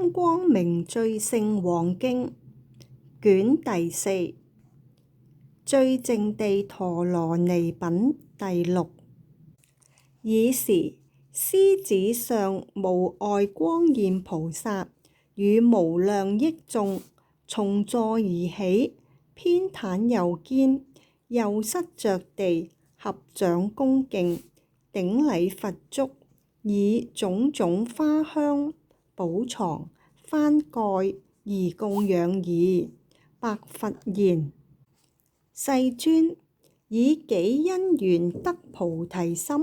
金光明最勝王經卷第4最淨地陀羅尼品第6。爾時，獅子相無礙光焰菩薩與無量億眾從座而起，偏袒右肩，右膝着地，合掌恭敬，頂禮佛足，以種種花香寶藏幡蓋而供養已。白佛言：世尊，以己因緣得菩提心，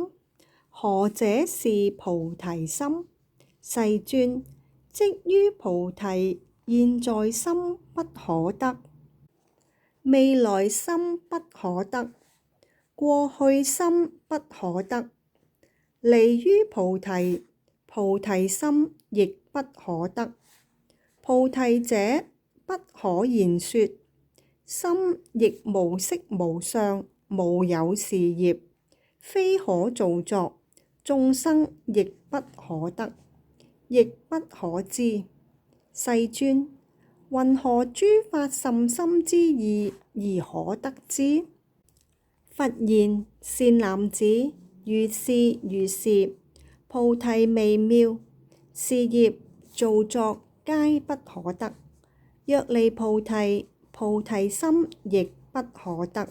何者是菩提心？世尊，即於菩提現在心不可得，未來心不可得，過去心不可得，離於菩提，菩提心亦不可得。菩提者，不可言說，心亦無色無相，無有事業，非可造作，眾生亦不可得，亦不可知。世尊，云何諸法甚深之義而可得之？佛言：善男子，如是如是，菩提微妙，事業造作皆不可得。若離菩提，菩提心亦不可得。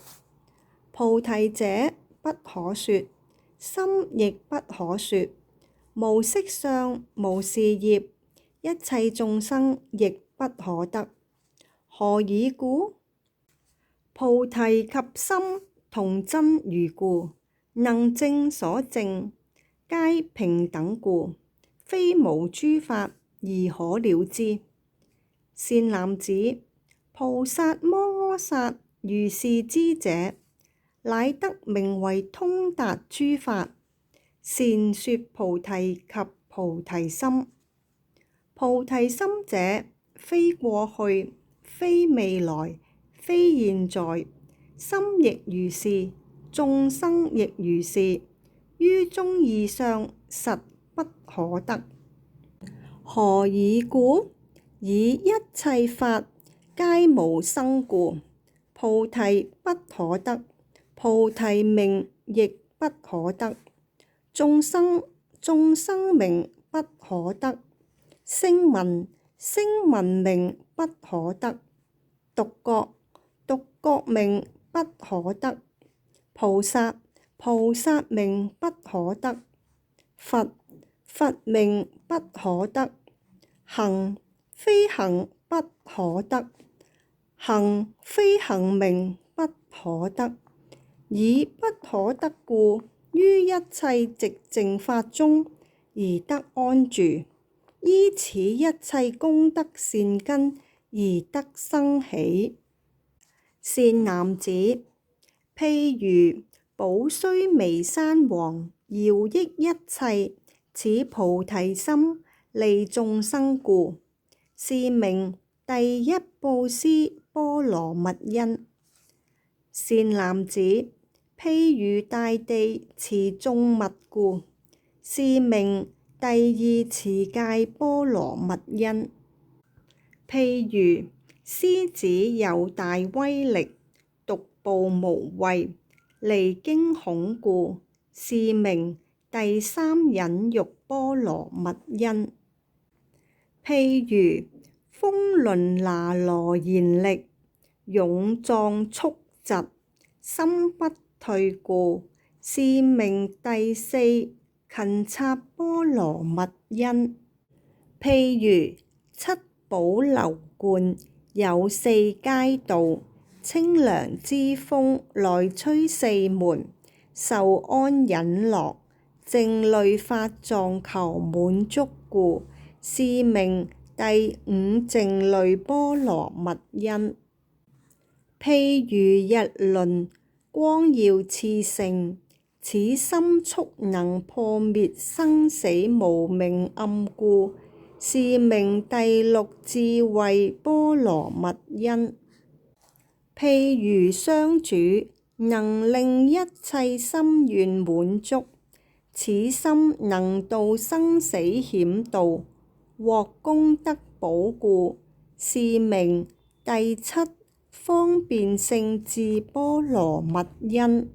菩提者，不可說，心亦不可說，無色相，無事業，一切眾生亦不可得。何以故？菩提及心同真如故，能證所證，皆平等故，非無諸法而可了知。善男子，菩薩摩訶薩如是知者，乃得名為通達諸法，善說菩提及菩提心。菩提心者，非過去，非未來，非現在，心亦如是，眾生亦如是，於中義相實不可得。何以故？以一切法皆無生故，菩提不可得，菩提名亦不可得，眾生名不可得，聲聞名不可得，獨覺名不可得，菩薩名不可得，佛名不可得，行非行不可得，行非行名不可得。以不可得故，於一切寂靜法中而得安住，依此一切功德善根而得生起。善男子，譬如寶須彌山王饒益一切，此菩提心利眾生故，是名第一布施波羅蜜因。善男子，譬如大地持眾物故，是名第二持戒波羅蜜因。譬如獅子有大威力，獨步無畏，離驚恐故，是名第三忍辱波羅蜜因。譬如風輪那羅延力，勇壯速疾，心不退故，是名第四勤察波羅蜜因。譬如七寶樓觀，有四階道，清涼之風來吹四門，受安忍樂，靜慮法藏求滿足故，是名第五靜慮波羅蜜因。譬如日輪光耀熾盛，此心速能破滅生死無明暗故，是名第六智慧波羅蜜因。譬如商主能令一切心願滿足，此心能度生死險道，獲功德寶故，是名第七方便性智波羅蜜因。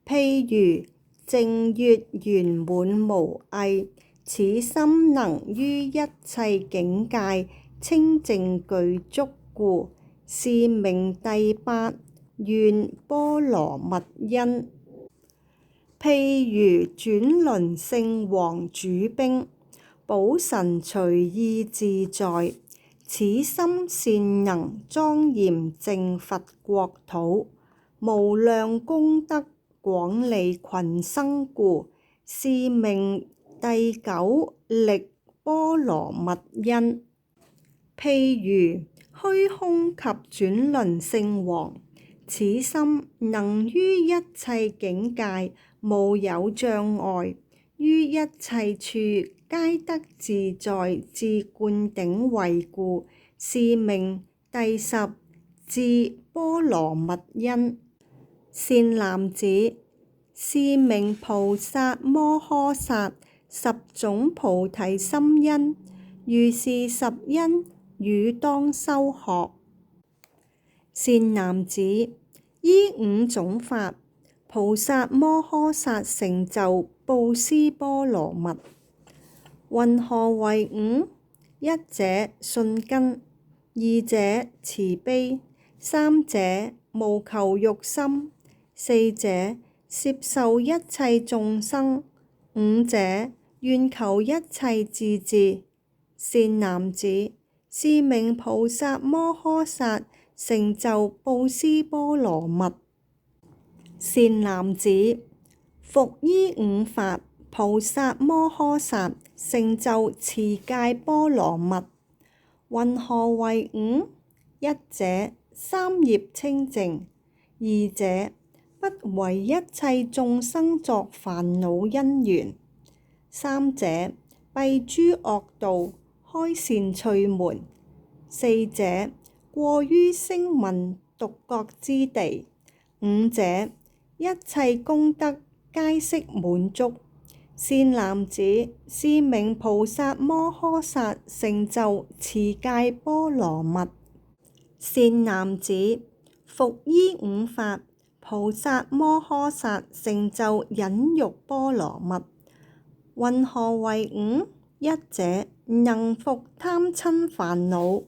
譬如淨月圓滿無偽，此心能於一切境界清淨具足故，是名第八願波羅蜜因。譬如轉輪聖王主兵，寶神隨意自在，此心善能莊嚴淨佛國土，無量功德廣利群生故，是名第九力波羅蜜因。譬如虛空及轉輪聖王，此心能於一切境界無有障礙，於一切處皆得自在自灌頂位故，是名第十智波羅蜜因。善男子，是名菩薩摩訶薩十種菩提心因，如是十因，汝當修學。善男子，依五種法，菩薩摩訶薩成就布施波羅蜜。云何為五？一者信根，二者慈悲，三者無求欲心，四者攝受一切眾生，五者願求一切智智。善男子，是名菩薩摩訶薩成就布施波羅蜜。善男子，復依五法，菩薩摩訶薩成就持戒波羅蜜。云何為五？一者三業清淨，二者不為一切眾生作煩惱因緣，三者閉諸惡道，開善趣門，四者過於聲聞獨覺之地，五者一切功德皆悉滿足。善男子，是名菩薩摩訶薩成就持戒波羅蜜。善男子，復依五法，菩薩摩訶薩成就忍辱波羅蜜。云何為五？一者能伏貪瞋煩惱，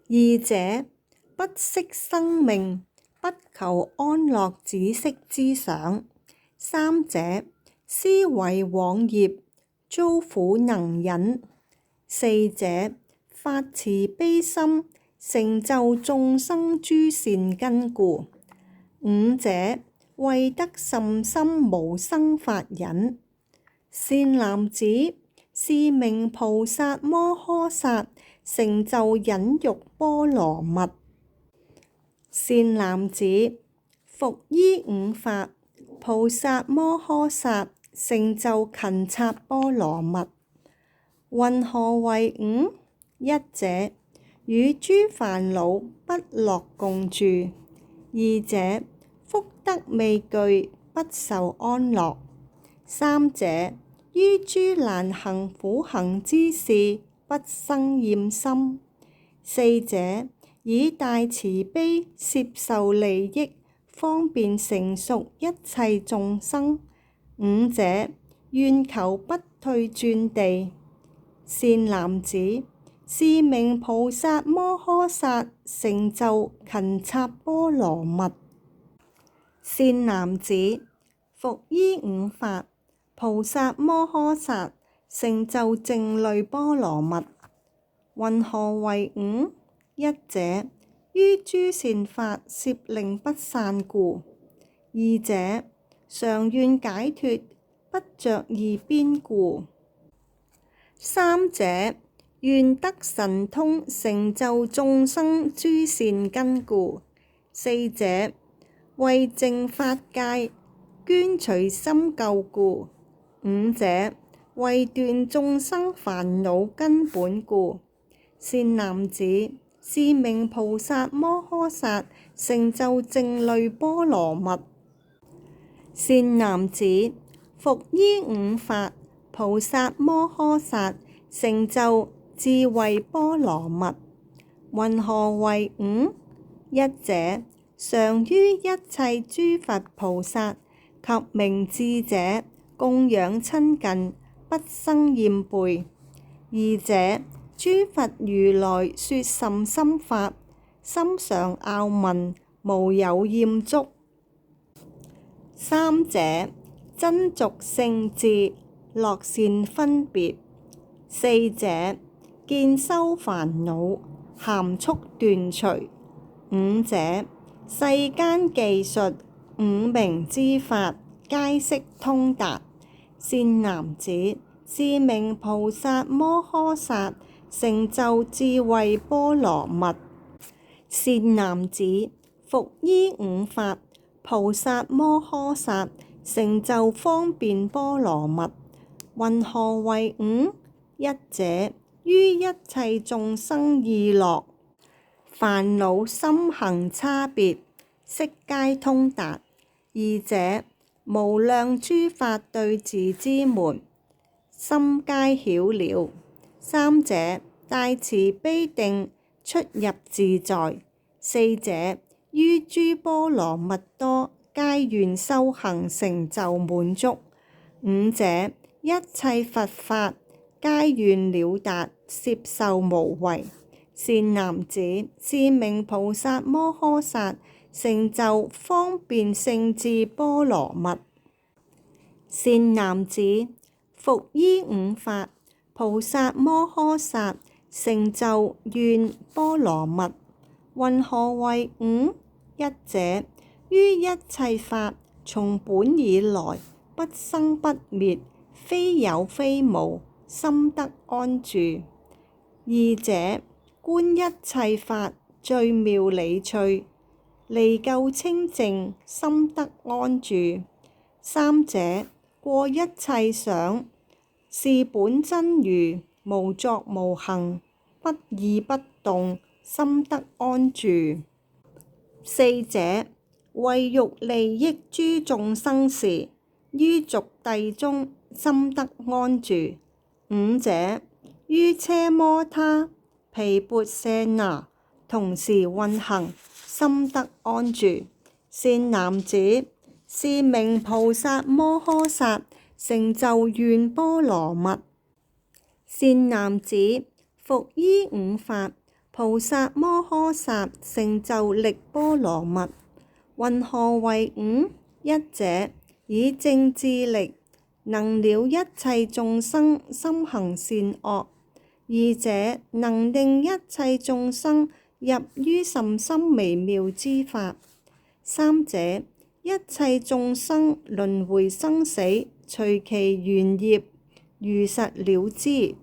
二者不惜生命，不求安樂止息之想，三者思維往業，遭苦能忍，四者發慈悲心，成就眾生諸善根故，五者為得甚深無生法忍。善男子，是名菩薩摩訶薩成就忍辱波羅蜜。善男子，復依五法，菩薩摩訶薩成就勤策波羅蜜。云何為五？一者與諸煩惱不樂共住，二者福德未具，不受安樂，三者於諸難行苦行之事不生厭心，四者以大慈悲攝受利益，方便成熟一切眾生，五者願求不退轉地。善男子，是名菩薩摩訶薩成就勤策波羅蜜。善男子，復依五法，菩薩摩訶薩成就靜慮波羅蜜。云何為五？一者於諸善法攝令不散故，二者常願解脫，不着二邊故，三者願得神通，成就眾生諸善根故，四者為淨法界，捐除深垢故，五者為斷眾生煩惱根本故。善男子，是名菩薩摩訶薩成就靜慮波羅蜜。善男子，復依五法，菩薩摩訶薩成就智慧波羅蜜。云何為五？一者，常於一切諸佛菩薩及明智者供養親近，不生厭背。二者，諸佛如來說甚深法，心常樂聞，無有厭足。三者，真俗聖智，樂善分別。四者，見修煩惱，含蓄斷除。五者，世間技術，五明之法，皆悉通達。善男子，是名菩薩摩訶薩，成就智慧波羅蜜。善男子，復依五法，菩薩摩訶薩，成就方便波羅蜜。云何為五？一者，於一切眾生意樂，煩惱心行差別，悉皆通達。二者，無量諸法對治之門，心皆曉了。三者，大慈悲定，出入自在。四者，於諸波羅蜜多，皆願修行成就滿足。五者，一切佛法，皆願了達，攝受無違。善男子，是名菩薩摩訶薩，成就方便勝智波羅蜜。善男子，復依五法，菩薩摩訶薩，成就願波羅蜜。云何為五？一者，於一切法，從本以來，不生不滅，非有非無，心得安住。二者，觀一切法，最妙理趣，離垢清淨，心得安住。三者，過一切想，是本真如，無作無行，不異不動，心得安住。四者，為欲利益諸眾生時，於俗諦中，心得安住。五者，於奢摩他、毗缽舍那同時運行，心得安住。善男子，是名菩薩摩訶薩，成就願波羅蜜。善男子，復依五法，菩薩摩訶薩，成就力波羅蜜。云何為五？一者，以正智力，能了一切眾生心行善惡。二者，能令一切眾生入於甚深微妙之法。三者，一切眾生輪迴生死，隨其緣業，如實了知。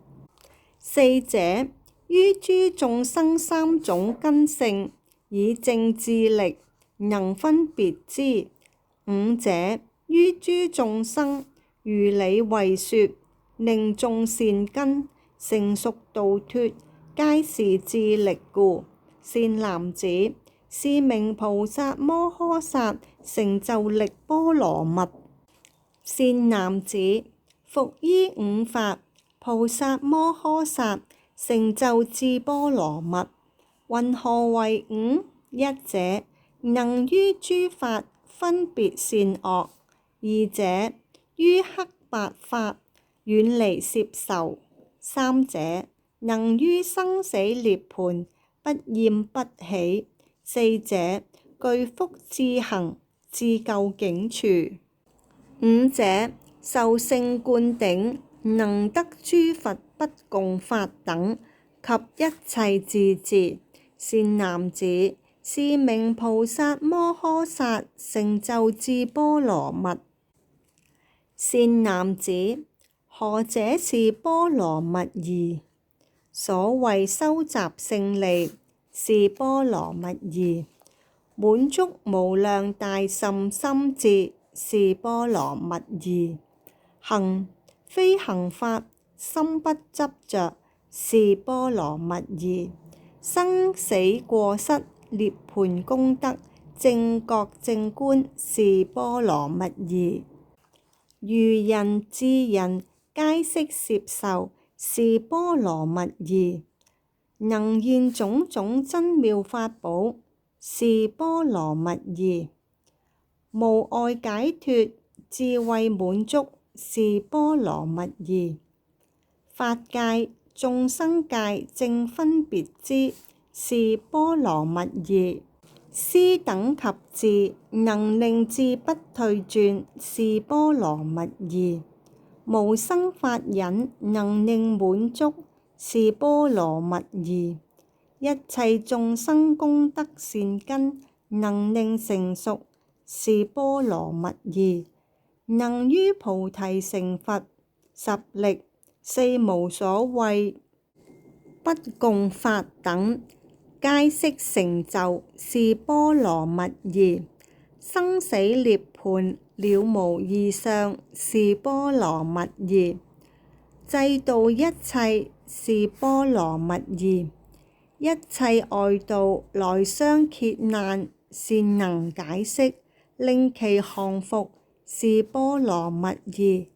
四者，於諸眾生三種根性，以正智力，能分別之。五者，於諸眾生，如理為說，令眾善根成熟度脫，皆是智力故。善男子，是名菩薩摩訶薩，成就力波羅蜜。善男子，復依五法，菩薩摩訶薩，成就智波羅蜜。云何為五？一者，能於諸法分別善惡。二者，於黑白法遠離攝受。三者，能於生死涅槃不厭不喜。四者，具福智行，至究竟處。五者，受勝灌頂，能得諸佛不共法等及一切智智。善男子，是名菩薩摩訶薩，成就智波羅蜜。善男子，何者是波羅蜜義？所謂收集勝利，是波羅蜜義；滿足無量大甚深智，是波羅蜜義；行非行法，心不執着，是波羅蜜義；生死過失，涅槃功德，正覺正觀，是波羅蜜義。愚人智人，皆悉攝受，是波羅蜜義。能現種種真妙法寶，是波羅蜜義。無礙解脫，智慧滿足，是波羅蜜義。法界、眾生界正分別知，是波羅蜜義。斯等及智，能令智不退轉，是波羅蜜義。無生法忍，能令滿足，是波羅蜜義。一切眾生功德善根，能令成熟，是波羅蜜義。能於菩提成佛，十力、四無所畏、不共法等，皆悉成就，是波羅蜜義。生死涅槃，了無二相，是波羅蜜義。濟度一切，是波羅蜜義。一切外道來相揭難，善能解釋，令其降伏，是波羅蜜義。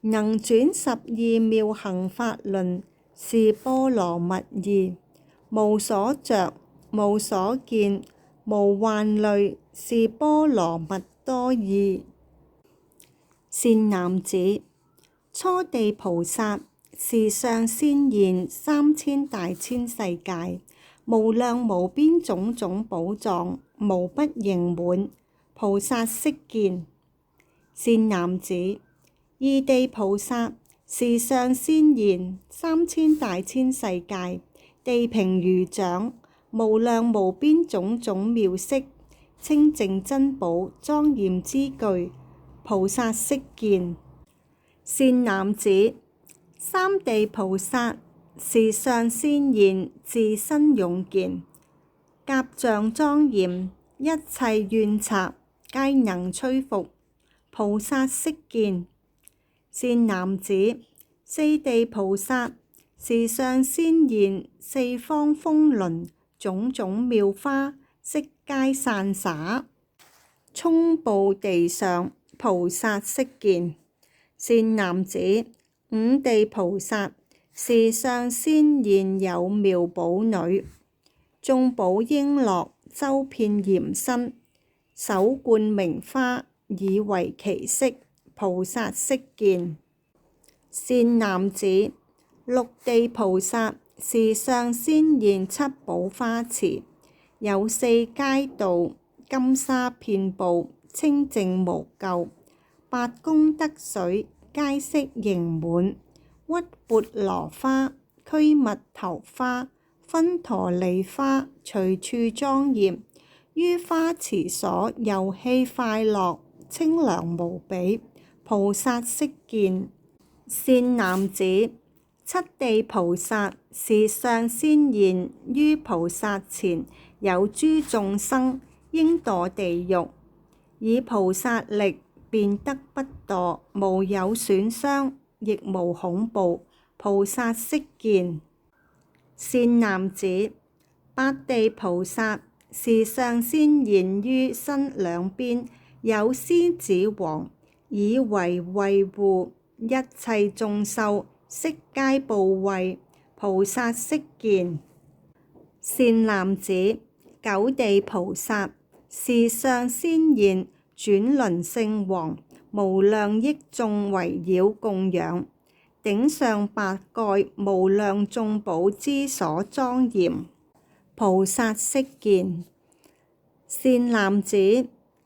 能轉12妙行法輪，是波羅蜜義。無所着，無所見，無幻慮，是波羅蜜多義。善男子，初地菩薩是相先現3000大千世界，無量無邊種種寶藏，無不盈滿，菩薩悉見。善男子，二地菩薩是相先現3000大千世界，地平如掌，無量無邊種種妙色，清淨珍寶，莊嚴之具，菩薩悉見。善男子，三地菩薩是相先現自身勇健，甲像莊嚴，一切怨賊皆能摧伏，菩薩悉見。善男子，四地菩薩是相先現四方風輪，種種妙花悉皆散灑，充布地上，菩薩悉見。善男子，五地菩薩是相先現有妙寶女，眾寶瓔珞周遍嚴身，手灌名花，以為其飾，菩薩悉見。善男子，六地菩薩是相先現七寶花池，有四階道，金沙遍布，清淨無垢，八功德水皆悉盈滿，鬱鉢羅花、拘蜜頭花、芬陀利花隨處莊嚴，於花池所遊戲快樂，清涼無比，菩薩悉見。善男子，七地菩薩是相先現於菩薩前，有諸眾生應墮地獄，以菩薩力便得不墮，無有損傷，亦無恐怖，菩薩悉見。善男子，八地菩薩是相先現於身兩邊，有獅子王，以為衛護，一切眾獸悉皆怖畏，菩薩悉見。善男子，九地菩薩是相先現轉輪聖王，無量億眾圍繞供養，頂上八蓋，無量眾寶之所莊嚴，菩薩悉見。善男子，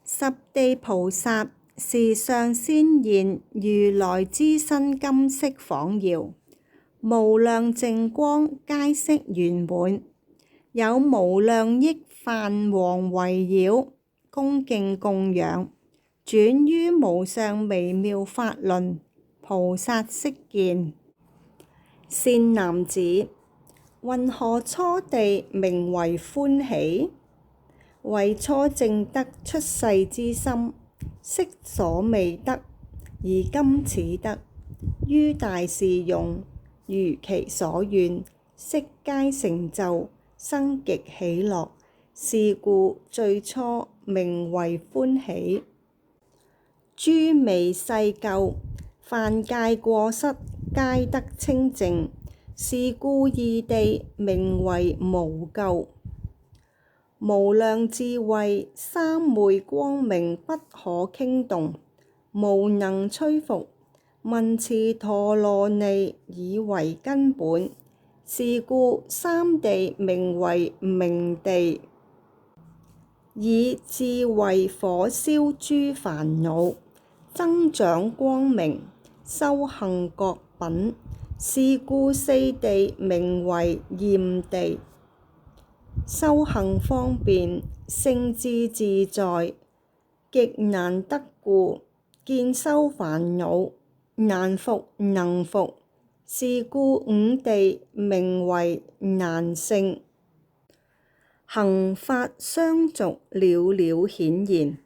十地菩薩是相先現如來之身金色晃耀，無量淨光皆悉圓滿，有無量億梵王圍繞，恭敬供養，轉於無上微妙法輪，菩薩悉見。善男子，云何初地名為歡喜？為初證得出世之心，昔所未得，而今此得，於大士用，如其所願，悉皆成就，生極喜樂，是故最初名為歡喜。諸微細垢、犯戒過失，皆得清淨，是故二地名為無垢。無量智慧，三昧光明不可傾動，無能摧伏。聞持陀羅尼以為根本，是故三地名為明地。以智慧火燒諸煩惱，增長光明，修行覺品，是故四地名為焰地。修行方便，聖智自在，極難得故，見修煩惱，難伏能伏，是故五地名為難勝。行法相續，了了顯現，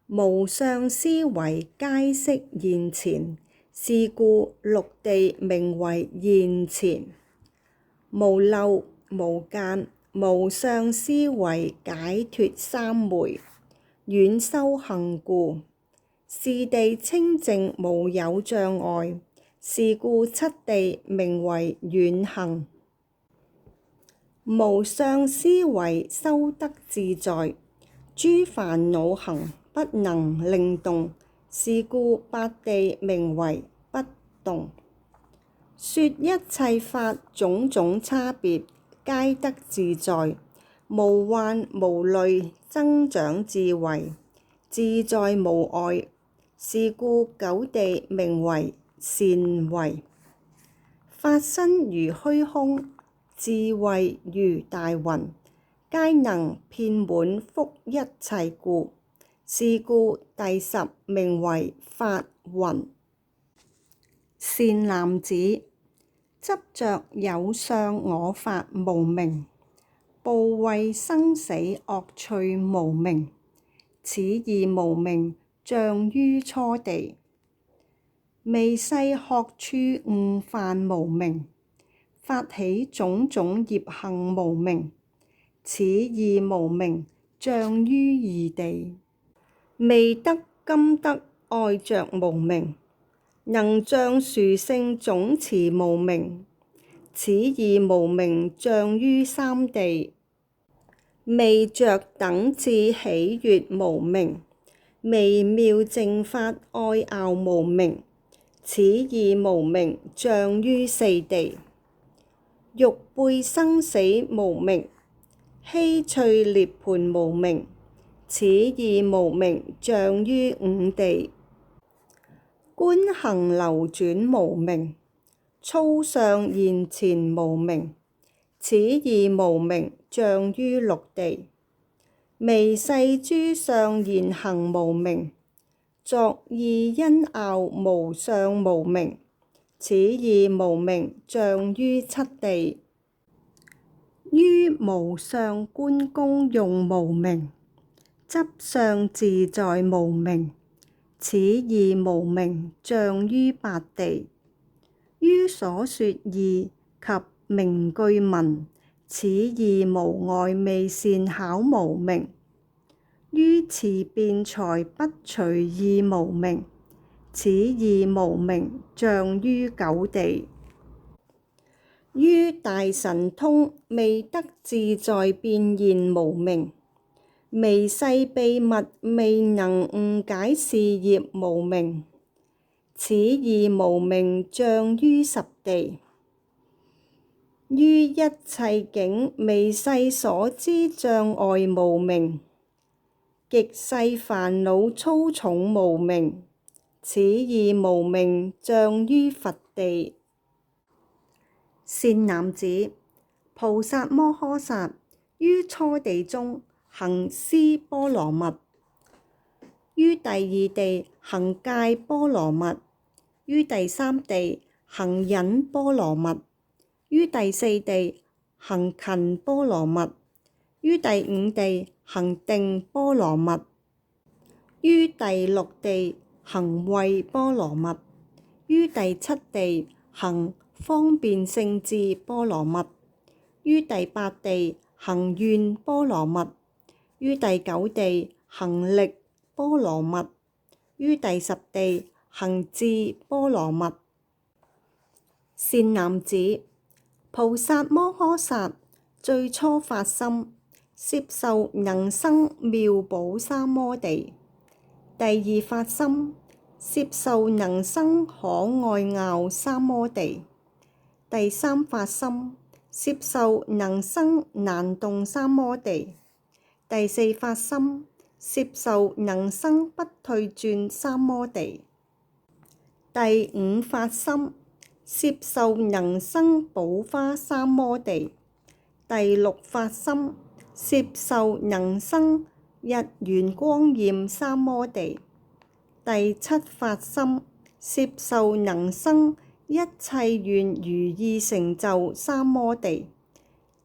無上思維皆悉現前，是故六地名為現前。無漏無間，無上思維解脫三昧，遠修行故，是地清淨無有障礙，是故七地名為遠行。無上思維修得自在，諸煩惱行不能令動，是故八地名為不動。說一切法種種差別，皆得自在，無患無慮，增長智慧，自在無礙，是故九地名為善慧。法身如虛空，智慧如大雲，皆能遍滿覆一切故，是故第十名為法雲。善男子，執着有相我法無明，怖畏生死惡趣無明，此二無明障於初地。微細學處誤犯無明，發起種種業行無明，此二無明障於二地。未得今得愛着無明，能障殊勝總持無明，此二無明障於三地。未着等至喜悅無明，微妙淨法愛樂無明，此二無明障於四地。欲背生死無明，希趣涅槃無明，此二無明障於五地。觀行流轉無明，粗相現前無明，此二無明障於六地。微細諸相現行無明，作意因樂無相無明，此二無明障於七地。於無相觀功用無明，執相自在無明，此二無明障於八地。於所說義及名句文，此二無礙未善巧無明。於持辯才不隨意無明，此二無明障於九地。於大神通未得自在變現無明，微細秘密未能悟解事業無明，此二無明障於十地。於一切境微細所知障礙無明，極細煩惱粗重無明，此二無明障於佛地。善男子，菩薩摩訶薩於初地中行施波羅蜜，於第二地行戒波羅蜜，於第三地行忍波羅蜜，於第四地行勤波羅蜜，於第五地行定波羅蜜，於第六地行慧波羅蜜，於第七地行方便勝智波羅蜜，於第八地行願波羅蜜，於第九地行力波羅蜜，於第十地行智波羅蜜。善男子，菩薩摩訶薩最初發心，攝受能生妙寶三摩地；第二發心，攝受能生可愛樂三摩地；第三發心，攝受能生難動三摩地；第四發心，攝受能生不退轉三摩地；第五發心，攝受能生寶華三摩地；第六發心，攝受能生日元光焰三摩地；第七發心，攝受能生一切願如意成就三摩地；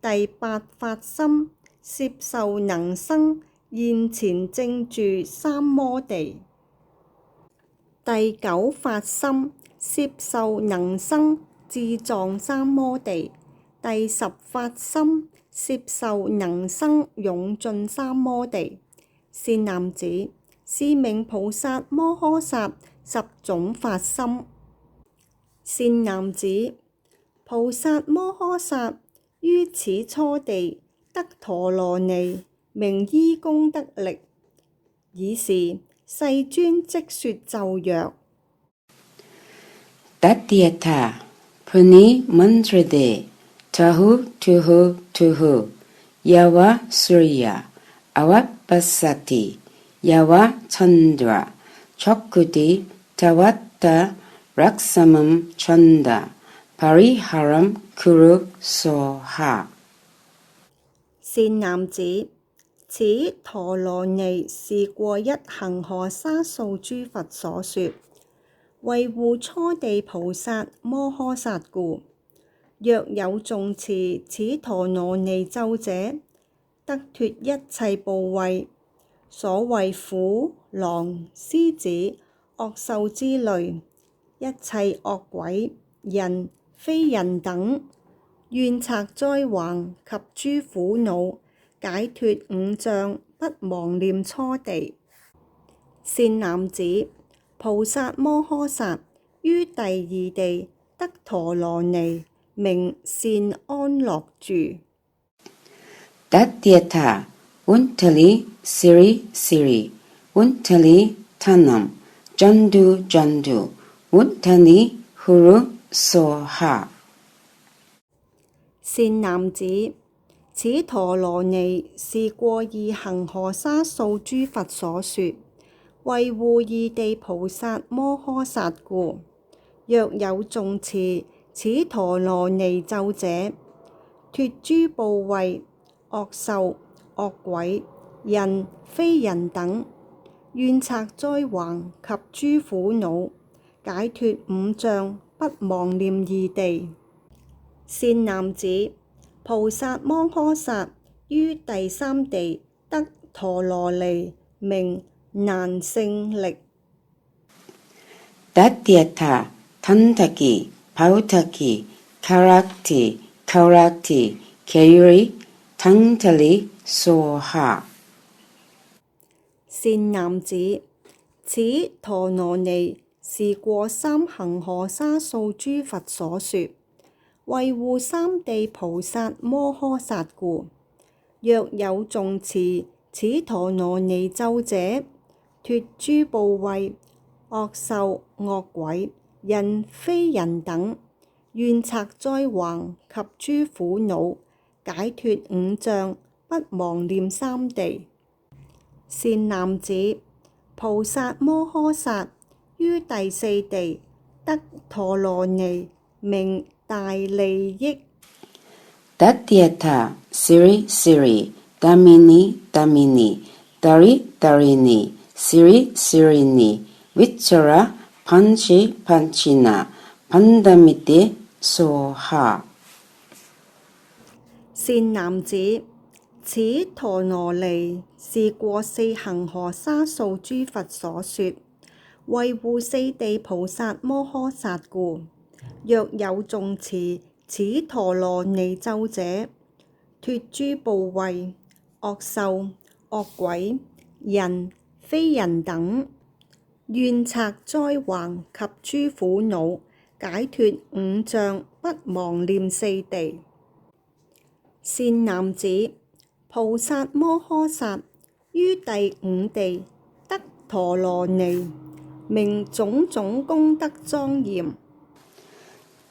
第八發心，攝受能生現前正住三摩地；第九發心，攝受能生智藏三摩地；第十發心，攝受能生勇進三摩地。善男子，是名菩薩摩訶薩十種發心。善男子，菩薩摩訶薩於此初地得陀羅尼，名依功德力。爾時世尊即說咒曰：Tathayata puni mantrade tahu tuhu tuhu yawa surya avapassati yawa chandra chakkuti tavatta raksamam chanda pariharam kuru soha。善男子，此陀羅尼是過一恒河沙數諸佛所說，為護初地菩薩摩訶薩故。若有誦持此陀羅尼咒者，得脫一切怖畏，所謂虎、狼、獅子、惡獸之類，一切惡鬼、人、非人等，怨賊災患及諸苦惱，解脫五障，不妄念初地。善男子，菩薩摩訶薩於第二地得陀羅尼，名善安樂住。Tathayata untali siri siri untali tanam jandu jandu untali huru soha。善男子，此陀羅尼是過二恒河沙數諸佛所說，為護二地菩薩摩訶薩故。若有誦持此陀羅尼咒者，脫諸怖畏，惡獸、惡鬼、人、非人等，怨賊災患及諸苦惱，解脫五障，不妄念二地。善男子，菩薩摩訶薩於第三地得陀羅尼，名難勝力。Tathayata tantaki pautaki karakti kaurakti kayuri tantali soha。善男子，此陀羅尼是過三恒河沙數諸佛所說，為護三地菩薩摩訶薩故。若有誦持此陀羅尼咒者，脫諸怖畏，惡獸、惡鬼、人、非人等，怨賊災患及諸苦惱，解脫五障，不妄念三地。善男子，菩薩摩訶薩於第四地得陀羅尼，名大利益。Tathayata siri siri damini damini dari darini siri sirini vichara panchi panchina pandamite soha。善男子，此陀羅尼是過四恒河沙數諸佛所說，為護四地菩薩摩訶薩故。若有誦持此陀羅尼咒者，脫諸怖畏，惡獸、惡鬼、人、非人等，怨賊災患及諸苦惱，解脫五障，不不忘念四地。善男子，菩薩摩訶薩於第五地得陀羅尼，名種種功德莊嚴。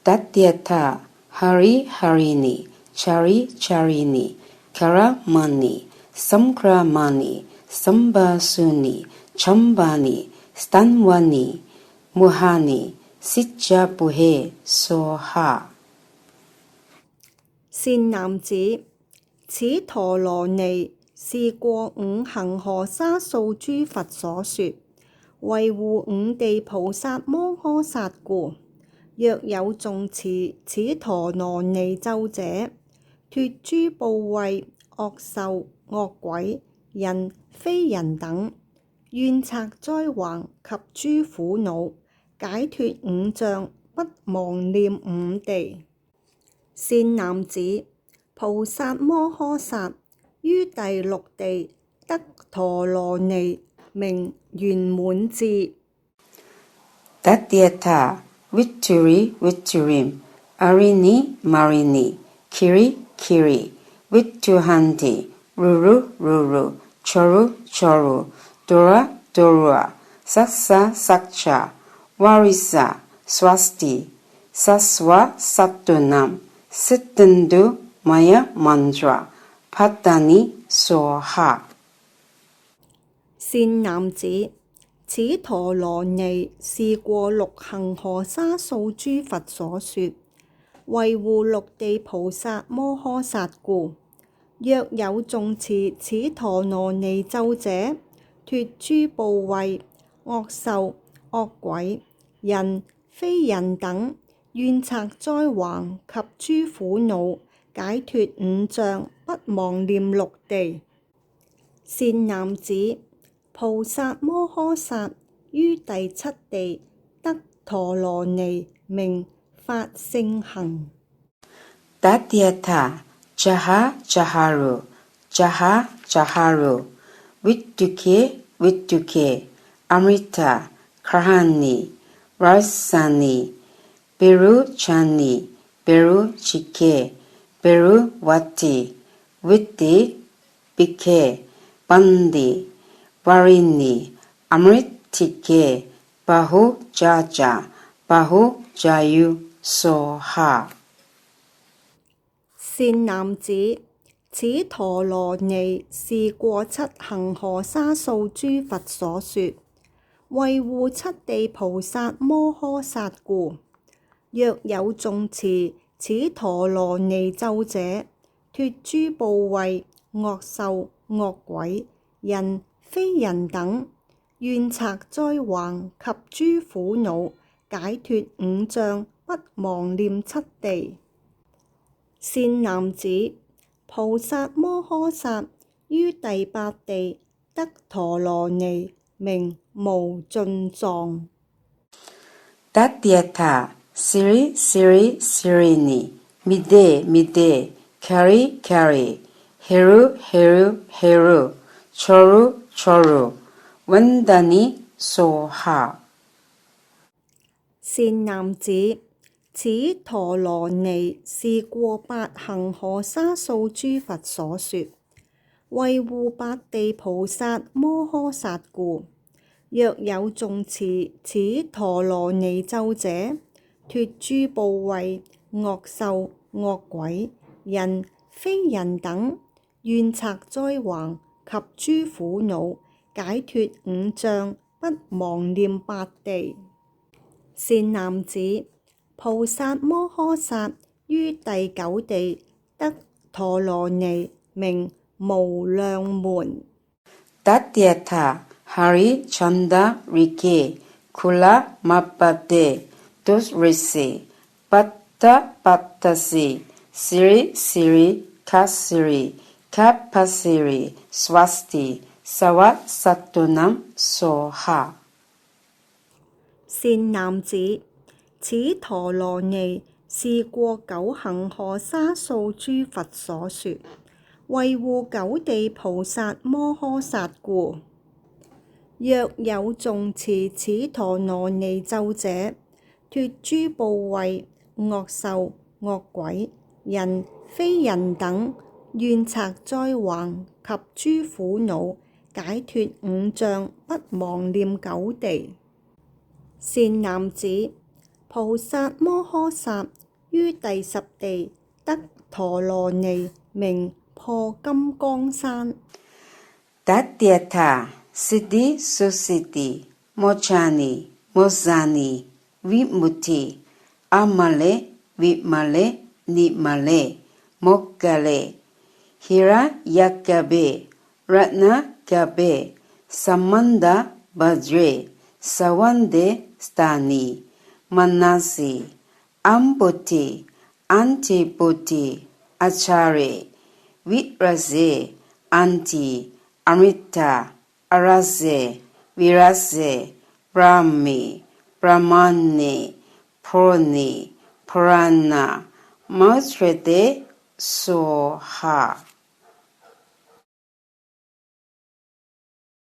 Tatyatha Hari Harini Chari Charini Karamani Samkramani Sambasuni Chambani Stanwani Muhani Sitjapuhe Soha。善男子，此陀羅尼是過五恆河沙數諸佛所說，維護五地菩薩摩訶薩故。若有誦持此陀羅尼咒者，脫諸怖畏、惡獸、惡鬼、人非人等，願拆災患及諸苦惱，解脫五障，不忘念五地。善男子，菩薩摩訶薩於第六地得陀羅尼，名圓滿智。Tatyatha Vitturi Vitturim Arini Marini Kiri Kiri Vittuhanti Ruru Ruru Choru Choru Dura Durua Saksa Sakcha Warisa Swasti Saswa Satunam Sittendu Maya Mantra Patani Soha。善男子，此陀羅尼是過六恆河沙數諸佛所說，維護六地菩薩摩訶薩故。若有誦持此陀羅尼咒者，脫諸怖畏、惡獸、惡鬼、人非人等，願拆災患及諸苦惱，解脫五障，不忘念六地。善男子，菩薩摩訶薩於第七地得陀羅尼，名法性行。Tatyatha Jaha Jaharu Jaha Jaharu Vittuke Vittuke Amrita Karhani Rasani Beru Chani Beru Chike Beru Wati Vitti Bike Bandi Varini Amritike Bahu Jaja Bahu Jayu Soha。善男子，此陀羅尼是過七恆河沙數諸佛所說，維護七地菩薩摩訶薩故。若有誦持此陀羅尼咒者，脫諸怖畏、惡獸、惡鬼、人非人等，願拆災患及諸苦惱，解脫五障，不忘念七地。善男子，菩薩摩訶薩於第八地得陀羅尼，名無盡藏。Tatyatha Siri Siri Sirini Mide Mide Kari Kari Heru Heru Heru Choru Choru Vandani Soha。善男子，此陀羅尼是過八恆河沙數諸佛所說，維護八地菩薩摩訶薩故。若有誦持此陀羅尼咒者，脫諸怖畏、惡獸、惡鬼、人非人等，願拆災患及諸苦惱，解脫五障，不忘念八地。善男子，菩薩摩訶薩於第九地得陀羅尼，名無量門。Tatyatha Hari Chanda Rike Kula Mapade Dusrisi Patta Pattasi Siri Siri Kasiri Kapasiri Swasti Sawat Satunam Soha。善男子，此陀羅尼是過九恆河沙數諸佛所說，維護九地菩薩摩訶薩故。若有誦持此陀羅尼咒者，脫諸怖畏、惡獸、惡鬼、人、非人等願拆災患及諸苦惱，解脫五障，不妄念九地。善男子，菩薩摩訶薩於第十地得陀羅尼，名破金剛山。Tathata Siddhi Susiddhi Mochani Mozzani Vimutti Amale Vimale Nimale Mokkale Hiranyakabe Ratnakabe Samanda Bhadre Sawande Stani Manasi Ambuti Antipoti Achare Vitrase Anti Amrita Arase Virase Brahmi Brahmane Purni Purana Mautrete Soha.